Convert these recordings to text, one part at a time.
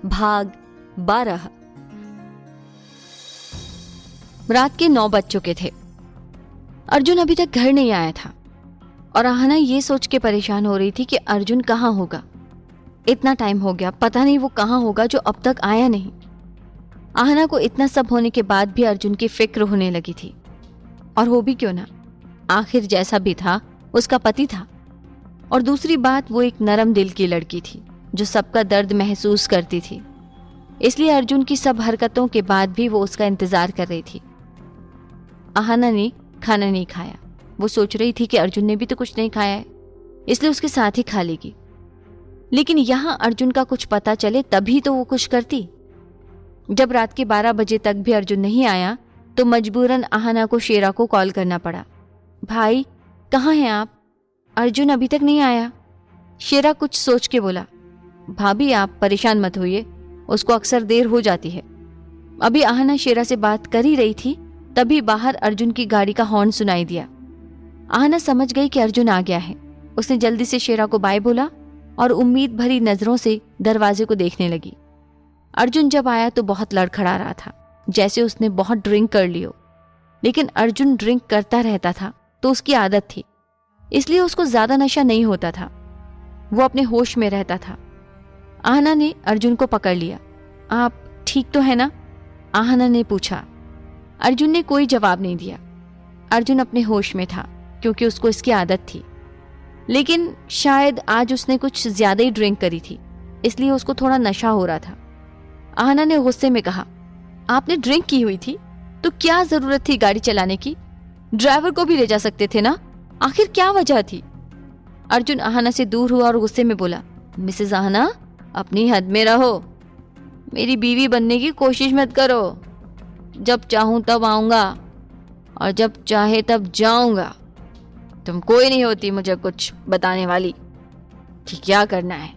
भाग 12। रात के 9 बज चुके थे। अर्जुन अभी तक घर नहीं आया था और आहना ये सोच के परेशान हो रही थी कि अर्जुन कहाँ होगा। इतना टाइम हो गया, पता नहीं वो कहाँ होगा जो अब तक आया नहीं। आहना को इतना सब होने के बाद भी अर्जुन की फिक्र होने लगी थी। और हो भी क्यों ना, आखिर जैसा भी था उसका पति था। और दूसरी बात, वो एक नरम दिल की लड़की थी जो सबका दर्द महसूस करती थी। इसलिए अर्जुन की सब हरकतों के बाद भी वो उसका इंतजार कर रही थी। आहना ने खाना नहीं खाया। वो सोच रही थी कि अर्जुन ने भी तो कुछ नहीं खाया है, इसलिए उसके साथ ही खा लेगी। लेकिन यहां अर्जुन का कुछ पता चले तभी तो वो कुछ करती। जब रात के 12 बजे तक भी अर्जुन नहीं आया तो मजबूरन आहना को शेरा को कॉल करना पड़ा। भाई कहाँ हैं आप? अर्जुन अभी तक नहीं आया। शेरा कुछ सोच के बोला, भाभी आप परेशान मत होइए, उसको अक्सर देर हो जाती है। अभी आहना शेरा से बात कर ही रही थी तभी बाहर अर्जुन की गाड़ी का हॉर्न सुनाई दिया। आहना समझ गई कि अर्जुन आ गया है। उसने जल्दी से शेरा को बाय बोला और उम्मीद भरी नजरों से दरवाजे को देखने लगी। अर्जुन जब आया तो बहुत लड़खड़ा रहा था, जैसे उसने बहुत ड्रिंक कर ली हो। लेकिन अर्जुन ड्रिंक करता रहता था तो उसकी आदत थी, इसलिए उसको ज्यादा नशा नहीं होता था। वो अपने होश में रहता था। आहना ने अर्जुन को पकड़ लिया। आप ठीक तो है ना? आहना ने पूछा। अर्जुन ने कोई जवाब नहीं दिया। अर्जुन अपने होश में था क्योंकि उसको इसकी आदत थी। लेकिन शायद आज उसने कुछ ज्यादा ही ड्रिंक करी थी, इसलिए उसको थोड़ा नशा हो रहा था। आहना ने गुस्से में कहा, आपने ड्रिंक की हुई थी तो क्या जरूरत थी गाड़ी चलाने की? ड्राइवर को भी ले जा सकते थे ना, आखिर क्या वजह थी? अर्जुन आहना से दूर हुआ और गुस्से में बोला, मिसेस आहना अपनी हद में रहो। मेरी बीवी बनने की कोशिश मत करो। जब चाहूं तब आऊंगा और जब चाहे तब जाऊंगा। तुम कोई नहीं होती मुझे कुछ बताने वाली कि क्या करना है।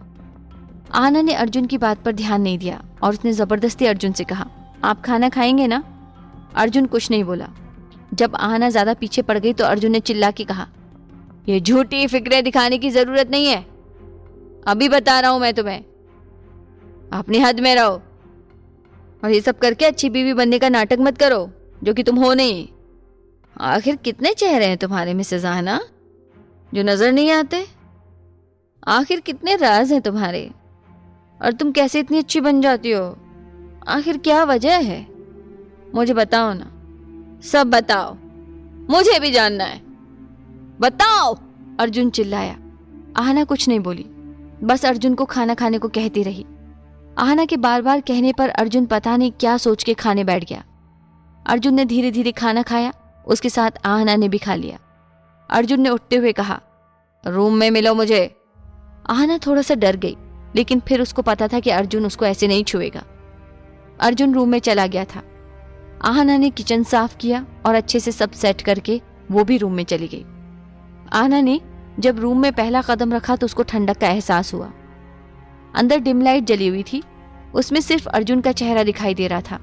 आहना ने अर्जुन की बात पर ध्यान नहीं दिया और उसने जबरदस्ती अर्जुन से कहा, आप खाना खाएंगे ना? अर्जुन कुछ नहीं बोला। जब आहना ज्यादा पीछे पड़ गई तो अर्जुन ने चिल्ला के कहा, ये झूठी फिक्रें दिखाने की जरूरत नहीं है। अभी बता रहा हूं मैं तुम्हें, अपनी हद में रहो और ये सब करके अच्छी बीवी बनने का नाटक मत करो जो कि तुम हो नहीं। आखिर कितने चेहरे हैं तुम्हारे मिसेस आहना जो नजर नहीं आते? आखिर कितने राज हैं तुम्हारे और तुम कैसे इतनी अच्छी बन जाती हो? आखिर क्या वजह है? मुझे बताओ ना, सब बताओ, मुझे भी जानना है, बताओ। अर्जुन चिल्लाया। आहना कुछ नहीं बोली, बस अर्जुन को खाना खाने को कहती रही। आहना के बार बार कहने पर अर्जुन पता नहीं क्या सोच के खाने बैठ गया। अर्जुन ने धीरे धीरे खाना खाया, उसके साथ आहना ने भी खा लिया। अर्जुन ने उठते हुए कहा, रूम में मिलो मुझे। आहना थोड़ा सा डर गई, लेकिन फिर उसको पता था कि अर्जुन उसको ऐसे नहीं छुएगा। अर्जुन रूम में चला गया था। आहना ने किचन साफ किया और अच्छे से सब सेट करके वो भी रूम में चली गई। आहना ने जब रूम में पहला कदम रखा तो उसको ठंडक का एहसास हुआ। अंदर डिम लाइट जली हुई थी, उसमें सिर्फ अर्जुन का चेहरा दिखाई दे रहा था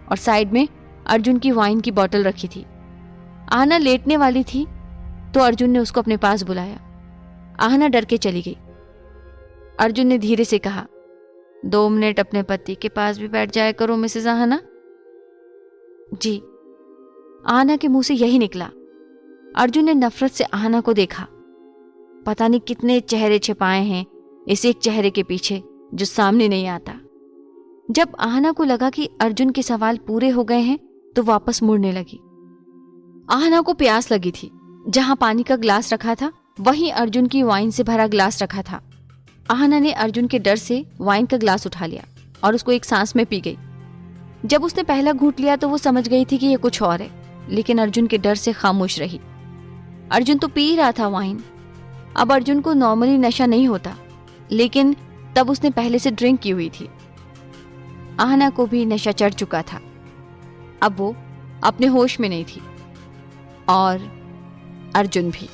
और साइड में अर्जुन की वाइन की बोतल रखी थी। आहना लेटने वाली थी तो अर्जुन ने उसको अपने पास बुलाया। आहना डर के चली गई। अर्जुन ने धीरे से कहा, 2 मिनट अपने पति के पास भी बैठ जाया करो मिसेस आहना। जी। आहना के मुंह से यही निकला। अर्जुन ने नफरत से आहना को देखा। पता नहीं कितने चेहरे छिपाए हैं इस एक चेहरे के पीछे जो सामने नहीं आता। जब आहना को लगा कि अर्जुन के सवाल पूरे हो गए हैं तो वापस मुड़ने लगी। आहना को प्यास लगी थी। जहां पानी का ग्लास रखा था वहीं अर्जुन की वाइन से भरा ग्लास रखा था। आहना ने अर्जुन के डर से वाइन का ग्लास उठा लिया और उसको एक सांस में पी गई। जब उसने पहला घूंट लिया तो वो समझ गई थी कि ये कुछ और है, लेकिन अर्जुन के डर से खामोश रही। अर्जुन तो पी रहा था वाइन। अब अर्जुन को नॉर्मली नशा नहीं होता, लेकिन तब उसने पहले से ड्रिंक की हुई थी। आहना को भी नशा चढ़ चुका था। अब वो अपने होश में नहीं थी और अर्जुन भी।